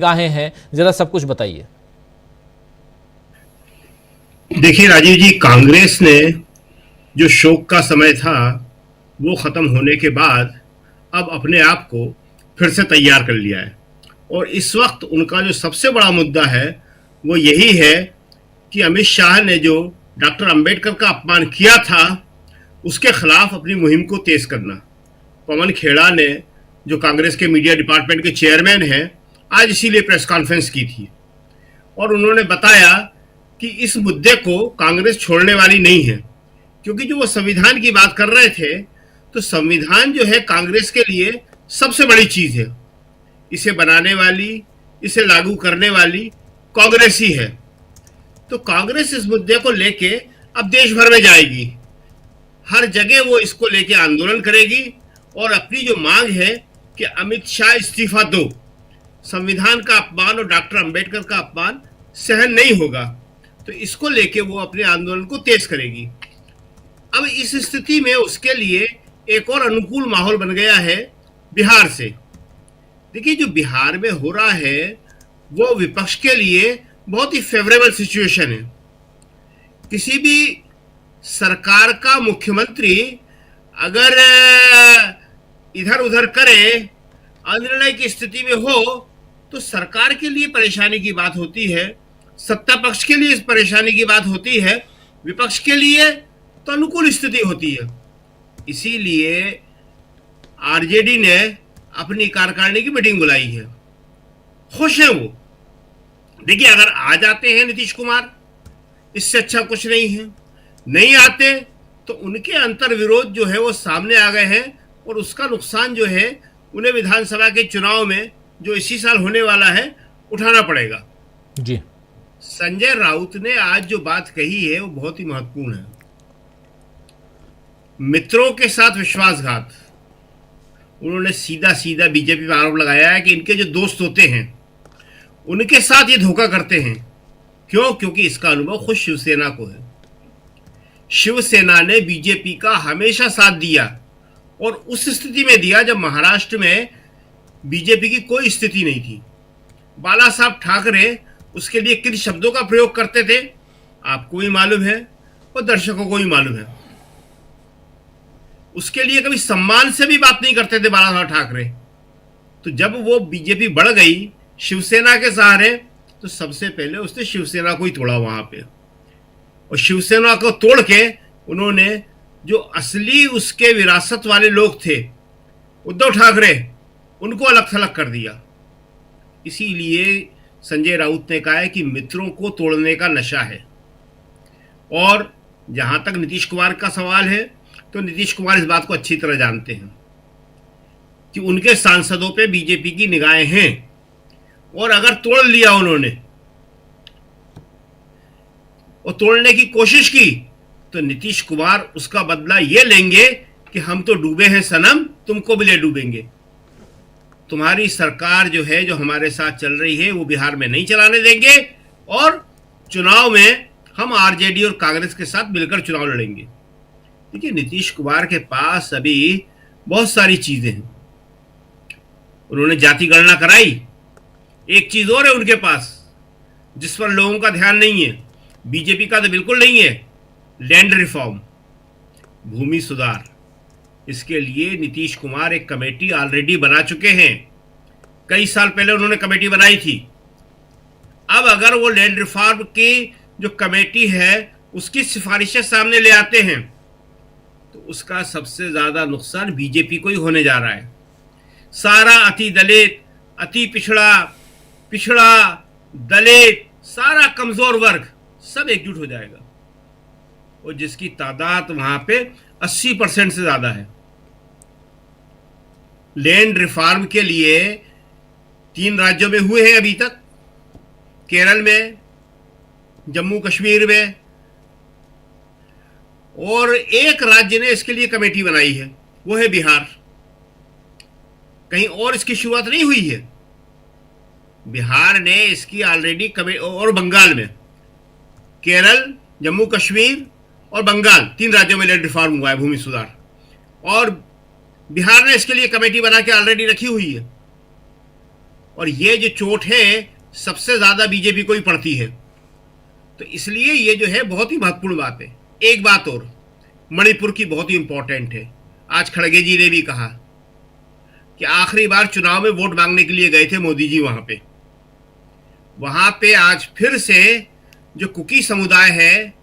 गाहें हैं, जरा सब कुछ बताइए। देखिए राजीव जी, कांग्रेस ने जो शोक का समय था वो खत्म होने के बाद अब अपने आप को फिर से तैयार कर लिया है। और इस वक्त उनका जो सबसे बड़ा मुद्दा है वो यही है कि अमित शाह ने जो डॉक्टर अंबेडकर का अपमान किया था उसके खिलाफ अपनी मुहिम को तेज करना। पवन खेड़ा ने, जो कांग्रेस के मीडिया डिपार्टमेंट के चेयरमैन हैं, आज इसीलिए प्रेस कॉन्फ्रेंस की थी और उन्होंने बताया कि इस मुद्दे को कांग्रेस छोड़ने वाली नहीं है, क्योंकि जो वो संविधान की बात कर रहे थे तो संविधान जो है कांग्रेस के लिए सबसे बड़ी चीज है। इसे बनाने वाली, इसे लागू करने वाली कांग्रेस ही है। तो कांग्रेस इस मुद्दे को लेके अब देश भर में जाएगी, हर जगह वो इसको लेके आंदोलन करेगी और अपनी जो मांग है कि अमित शाह इस्तीफा दो, संविधान का अपमान और डॉक्टर अंबेडकर का अपमान सहन नहीं होगा, तो इसको लेके वो अपने आंदोलन को तेज करेगी। अब इस स्थिति में उसके लिए एक और अनुकूल माहौल बन गया है बिहार से। देखिए, जो बिहार में हो रहा है वो विपक्ष के लिए बहुत ही फेवरेबल सिचुएशन है। किसी भी सरकार का मुख्यमंत्री अगर इधर उधर करे, अनिर्णय की स्थिति में हो, तो सरकार के लिए परेशानी की बात होती है, सत्ता पक्ष के लिए इस परेशानी की बात होती है, विपक्ष के लिए तो अनुकूल स्थिति होती है। इसीलिए आरजेडी ने अपनी कार्यकारिणी की मीटिंग बुलाई है। खुश हैं वो। देखिए, अगर आ जाते हैं नीतीश कुमार, इससे अच्छा कुछ नहीं है। नहीं आते तो उनके अंतर विरोध जो है वो सामने आ गए हैं और उसका नुकसान जो है उन्हें विधानसभा के चुनाव में, जो इसी साल होने वाला है, उठाना पड़ेगा। जी, संजय राउत ने आज जो बात कही है वो बहुत ही महत्वपूर्ण है। मित्रों के साथ विश्वासघात। उन्होंने सीधा सीधा बीजेपी पर आरोप लगाया है कि इनके जो दोस्त होते हैं उनके साथ ये धोखा करते हैं। क्यों? क्योंकि इसका अनुभव खुद शिवसेना को है। शिवसेना ने बीजेपी का हमेशा साथ दिया और उस स्थिति में दिया जब महाराष्ट्र में बीजेपी की कोई स्थिति नहीं थी। बाला साहब ठाकरे उसके लिए किन शब्दों का प्रयोग करते थे आपको भी मालूम है और दर्शकों को भी मालूम है। उसके लिए कभी सम्मान से भी बात नहीं करते थे बाला साहब ठाकरे। तो जब वो बीजेपी बढ़ गई शिवसेना के सहारे, तो सबसे पहले उसने शिवसेना को ही तोड़ा वहां पे, और शिवसेना को तोड़ के उन्होंने जो असली उसके विरासत वाले लोग थे, उद्धव ठाकरे, उनको अलग थलग कर दिया। इसीलिए संजय राउत ने कहा है कि मित्रों को तोड़ने का नशा है। और जहां तक नीतीश कुमार का सवाल है, तो नीतीश कुमार इस बात को अच्छी तरह जानते हैं कि उनके सांसदों पे बीजेपी की निगाहें हैं, और अगर तोड़ लिया उन्होंने और तोड़ने की कोशिश की तो नीतीश कुमार उसका बदला ये लेंगे कि हम तो डूबे हैं सनम, तुमको भी ले डूबेंगे। तुम्हारी सरकार जो है, जो हमारे साथ चल रही है, वो बिहार में नहीं चलाने देंगे और चुनाव में हम आरजेडी और कांग्रेस के साथ मिलकर चुनाव लड़ेंगे। देखिए, नीतीश कुमार के पास अभी बहुत सारी चीजें हैं। उन्होंने जाति गणना कराई। एक चीज और है उनके पास जिस पर लोगों का ध्यान नहीं है, बीजेपी का तो बिल्कुल नहीं है, लैंड रिफॉर्म, भूमि सुधार। इसके लिए नीतीश कुमार एक कमेटी ऑलरेडी बना चुके हैं। कई साल पहले उन्होंने कमेटी बनाई थी। अब अगर वो लैंड रिफॉर्म की जो कमेटी है उसकी सिफारिशें सामने ले आते हैं तो उसका सबसे ज्यादा नुकसान बीजेपी को ही होने जा रहा है। सारा अति दलित, अति पिछड़ा, दलित, सारा कमजोर वर्ग सब एकजुट हो जाएगा, और जिसकी तादाद वहां पे 80% से ज्यादा है। लैंड रिफॉर्म के लिए 3 राज्यों में हुए हैं अभी तक, केरल में, जम्मू कश्मीर में, और एक राज्य ने इसके लिए कमेटी बनाई है, वो है बिहार। कहीं और इसकी शुरुआत नहीं हुई है। बिहार ने इसकी ऑलरेडी और बंगाल में, केरल, जम्मू कश्मीर और बंगाल, 3 राज्यों में लैंड रिफॉर्म हुआ है, भूमि सुधार, और बिहार ने इसके लिए कमेटी बना के ऑलरेडी रखी हुई है। और ये जो चोट है सबसे ज्यादा बीजेपी को ही पड़ती है। तो इसलिए ये जो है बहुत ही महत्वपूर्ण बात है। एक बात और मणिपुर की बहुत ही इंपॉर्टेंट है। आज खड़गे जी ने भी कहा कि आखिरी बार चुनाव में वोट मांगने के लिए गए थे मोदी जी वहां पे आज फिर से जो कुकी समुदाय है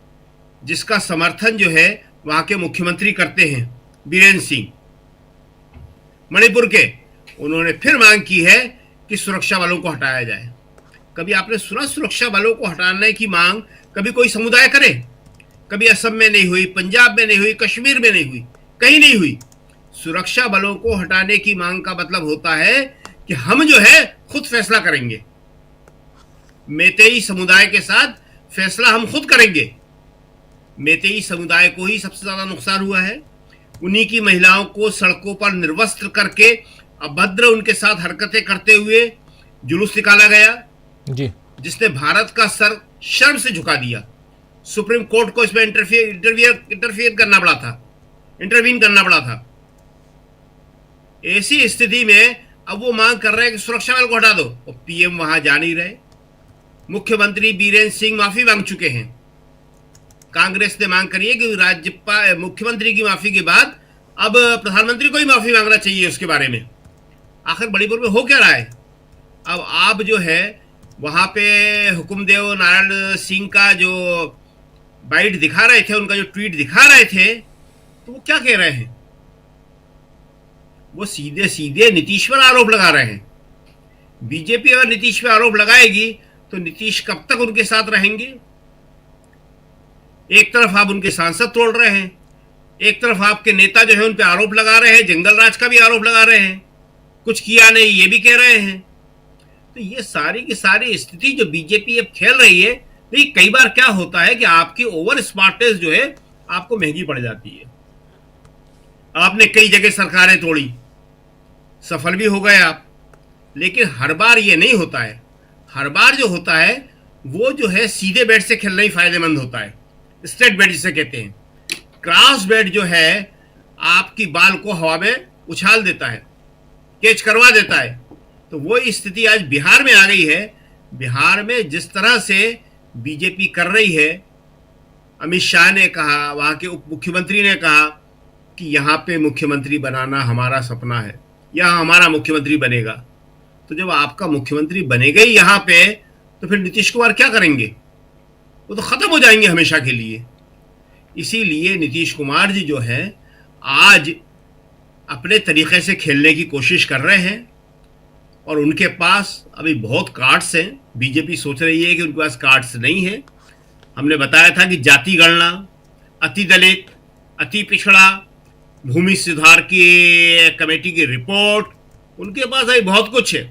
जिसका समर्थन जो है वहां के मुख्यमंत्री करते हैं बीरेन सिंह मणिपुर के, उन्होंने फिर मांग की है कि सुरक्षा बलों को हटाया जाए। कभी आपने सुना सुरक्षा बलों को हटाने की मांग कभी कोई समुदाय करे? कभी असम में नहीं हुई, पंजाब में नहीं हुई, कश्मीर में नहीं हुई, कहीं नहीं हुई। सुरक्षा बलों को हटाने की मांग का मतलब होता है कि हम जो है खुद फैसला करेंगे। मेतेई समुदाय के साथ फैसला हम खुद करेंगे। मेतेई समुदाय को ही सबसे ज्यादा नुकसान हुआ है। उन्हीं की महिलाओं को सड़कों पर निर्वस्त्र करके अभद्र उनके साथ हरकतें करते हुए जुलूस निकाला गया जी, जिसने भारत का सर शर्म से झुका दिया। सुप्रीम कोर्ट को इसमें इंटरफियर करना पड़ा था, इंटरवीन करना पड़ा था। ऐसी स्थिति में अब वो मांग कर रहे हैं कि सुरक्षा बल को हटा दो, और पीएम वहां जा नहीं रहे। मुख्यमंत्री बीरेन सिंह माफी मांग चुके हैं। कांग्रेस ने मांग करी है कि मुख्यमंत्री की माफी के बाद अब प्रधानमंत्री को ही माफी मांगना चाहिए उसके बारे में। आखिर मणिपुर में हो क्या रहा है? अब आप जो है वहां पे हुकुमदेव नारायण सिंह का जो बाइट दिखा रहे थे, उनका जो ट्वीट दिखा रहे थे, तो वो क्या कह रहे हैं? वो सीधे सीधे नीतीश पर आरोप लगा रहे हैं। बीजेपी अगर नीतीश पे आरोप लगाएगी तो नीतीश कब तक उनके साथ रहेंगे? एक तरफ आप उनके सांसद तोड़ रहे हैं, एक तरफ आपके नेता जो है उन पे आरोप लगा रहे हैं, जंगल राज का भी आरोप लगा रहे हैं, कुछ किया नहीं ये भी कह रहे हैं। तो ये सारी की सारी स्थिति जो बीजेपी अब खेल रही है, देखिए कई बार क्या होता है कि आपकी ओवर स्मार्टनेस जो है आपको महंगी पड़ जाती है। आपने कई जगह सरकारें तोड़ी, सफल भी हो गए आप, लेकिन हर बार ये नहीं होता है। हर बार जो होता है वो जो है सीधे बेट से खेलना ही फायदेमंद होता है। स्ट्रेट बेट जिसे कहते हैं। क्रॉस बेट जो है आपकी बाल को हवा में उछाल देता है, कैच करवा देता है। तो वो स्थिति आज बिहार में आ गई है। बिहार में जिस तरह से बीजेपी कर रही है, अमित शाह ने कहा, वहां के उप मुख्यमंत्री ने कहा कि यहाँ पे मुख्यमंत्री बनाना हमारा सपना है, यहाँ हमारा मुख्यमंत्री बनेगा। तो जब आपका मुख्यमंत्री बनेगा ही यहाँ पे, तो फिर नीतीश कुमार क्या करेंगे? वो तो खत्म हो जाएंगे हमेशा के लिए। इसीलिए नीतीश कुमार जी जो है आज अपने तरीके से खेलने की कोशिश कर रहे हैं, और उनके पास अभी बहुत कार्ड्स हैं। बीजेपी सोच रही है कि उनके पास कार्ड्स नहीं है। हमने बताया था कि जाति गणना, अति दलित, अति पिछड़ा, भूमि सुधार की कमेटी की रिपोर्ट, उनके पास अभी बहुत कुछ है।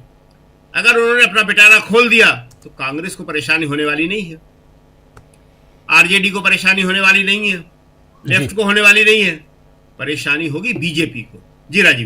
अगर उन्होंने अपना पिटारा खोल दिया तो कांग्रेस को परेशानी होने वाली नहीं है, आरजेडी को परेशानी होने वाली नहीं है, लेफ्ट को होने वाली नहीं है, परेशानी होगी बीजेपी को। जी राजीव।